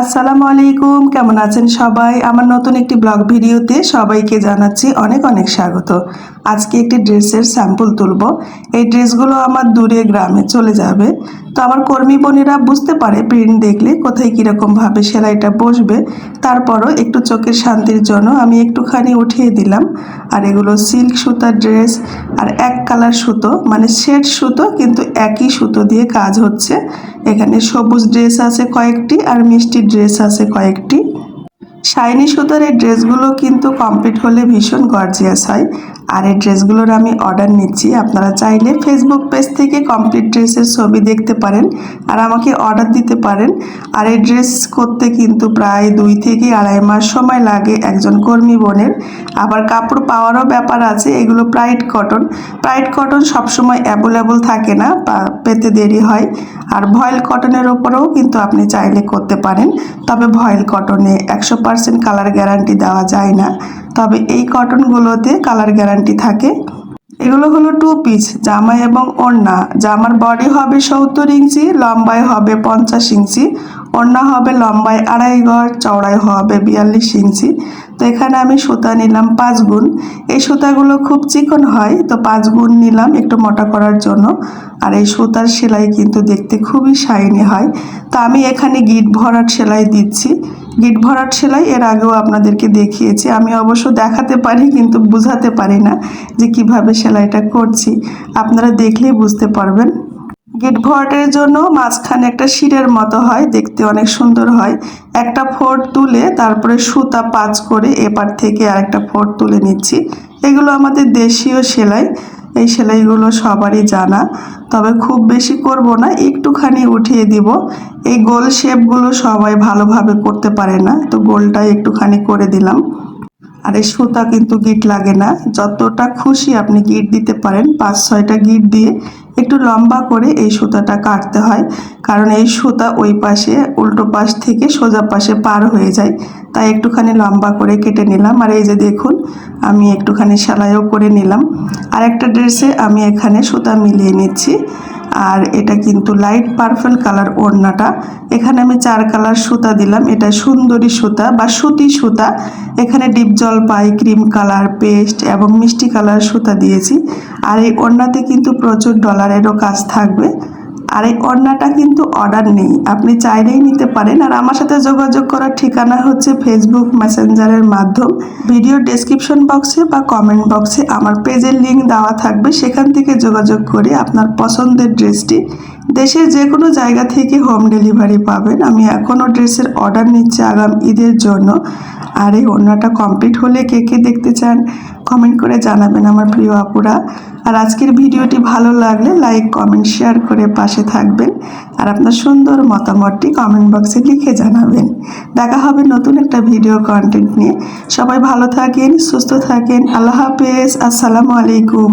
আসসালামু আলাইকুম, কেমন আছেন সবাই? আমার নতুন একটি ব্লগ ভিডিওতে সবাইকে জানাচ্ছি অনেক অনেক স্বাগত। আজকে একটি ড্রেসের স্যাম্পল তুলব। এই ড্রেসগুলো আমার দূরে গ্রামে চলে যাবে। তো আমার কর্মী বোনেরা বুঝতে পারে প্রিন্ট দেখলে কোথায় কীরকমভাবে সেলাইটা বসবে। তারপরও একটু চোখের শান্তির জন্য আমি একটুখানি উঠিয়ে দিলাম। আর এগুলো সিল্ক সুতার ড্রেস, আর এক কালার সুতো, মানে শেড সুতো, কিন্তু একই সুতো দিয়ে কাজ হচ্ছে। এখানে সবুজ ড্রেস আছে কয়েকটি, আর মিষ্টি ড্রেস আছে কয়েকটি। শাইনি সুতার এই ড্রেসগুলো কিন্তু কমপ্লিট হলে ভীষণ গর্জিয়াস হয়। আর এই ড্রেসগুলোর আমি অর্ডার নিচ্ছি। আপনারা চাইলে ফেসবুক পেজ থেকে কমপ্লিট ড্রেসের ছবি দেখতে পারেন আর আমাকে অর্ডার দিতে পারেন। আর এই ড্রেস করতে কিন্তু প্রায় 2 থেকে 2.5 মাস সময় লাগে একজন কর্মী বোনের। আবার কাপড় পাওয়ারও ব্যাপার আছে। এগুলো প্রাইড কটন সবসময় অ্যাভেলেবল থাকে না, পেতে দেরি হয়। আর ভয়েল কটনের ওপরেও কিন্তু আপনি চাইলে করতে পারেন, তবে ভয়েল কটনে 100% কালার গ্যারান্টি দেওয়া যায় না, তবে এই কটনগুলোতে কালার গ্যারান্টি থাকে। এগুলো হলো 2 পিস জামা এবং ওড়না। জামার বডি হবে 70 ইঞ্চি, লম্বায় হবে 50 ইঞ্চি, ওড়না হবে লম্বায় 2.5 গজ, চওড়ায় হবে 42 ইঞ্চি। তো এখানে আমি সুতা নিলাম 5 গুণ। এই সুতাগুলো খুব চিকন হয়, তো 5 গুণ নিলাম একটু মোটা করার জন্য। আর এই সুতার সেলাই কিন্তু দেখতে খুবই শাইনি হয়। তো আমি এখানে গিট ভরাট সেলাই দিচ্ছি। গিট ভরাট সেলাই এর আগেও আপনাদেরকে দেখিয়েছি। আমি অবশ্য দেখাতে পারি কিন্তু বুঝাতে পারি না যে কিভাবে সেলাইটা করছি। আপনারা দেখলেই বুঝতে পারবেন। গিট ভরাটের জন্য মাঝখানে একটা শিরের মতো হয়, দেখতে অনেক সুন্দর হয়। একটা ফোঁড় তুলে তারপরে সুতা পাঁচ করে এপার থেকে আরেকটা ফোঁড় তুলে নিচ্ছি। এগুলো আমাদের দেশীয় সেলাই। এই সেলাইগুলো সবারই জানা, তবে খুব বেশি করব না, একটুখানি উঠিয়ে দিব। এই গোল শেপগুলো সবাই ভালোভাবে করতে পারে না, তো গোলটাই একটুখানি করে দিলাম। আর এই সুতা কিন্তু গিট লাগে না, যতটা খুশি আপনি গিট দিতে পারেন। 5-6টা গিট দিয়ে একটু লম্বা করে এই সুতাটা কাটতে হয়, কারণ এই সুতা ওই পাশে উল্টো পাশ থেকে সোজা পাশে পার হয়ে যায়। তাই একটুখানি লম্বা করে কেটে নিলাম। আর এই যে দেখুন, আমি একটুখানি সেলাইও করে নিলাম। আর একটা ড্রেসে আমি এখানে সুতা মিলিয়ে নিচ্ছি। আর এটা কিন্তু লাইট পার্পল কালার ওড়নাটা। এখানে আমি 4 কালার সুতা দিলাম। এটা সুন্দরী সুতা বা সুতি সুতা। এখানে ডিপ জলপাই, ক্রিম কালার, পেস্ট এবং মিষ্টি কালার সুতা দিয়েছি। আর এই ওড়নাতে কিন্তু প্রচুর ডলারেরও কাজ থাকবে। আর এই ওড়নাটা কিন্তু অর্ডার নেই, আপনি চাইলেই নিতে পারেন। আর আমার সাথে যোগাযোগ করার ঠিকানা হচ্ছে ফেসবুক মেসেঞ্জারের মাধ্যম। ভিডিও ডেসক্রিপশন বক্সে বা কমেন্ট বক্সে আমার পেজের লিঙ্ক দেওয়া থাকবে, সেখান থেকে যোগাযোগ করে আপনার পছন্দের ড্রেসটি দেশের যে কোনো জায়গা থেকে হোম ডেলিভারি পাবেন। আমি এখনও ড্রেসের অর্ডার নিচ্ছি আগামী ঈদের জন্য। আর এই ওড়নাটা কমপ্লিট হলে কে কে দেখতে চান কমেন্ট করে জানাবেন আমার প্রিয় আপুরা। আর আজকের ভিডিওটি ভালো লাগলে লাইক, কমেন্ট, শেয়ার করে পাশে থাকবেন। আর আপনার সুন্দর মতামতটি কমেন্ট বক্সে লিখে জানাবেন। দেখা হবে নতুন একটা ভিডিও কন্টেন্ট নিয়ে। সবাই ভালো থাকেন, সুস্থ থাকেন। আল্লাহ হাফেজ। আসসালামু আলাইকুম।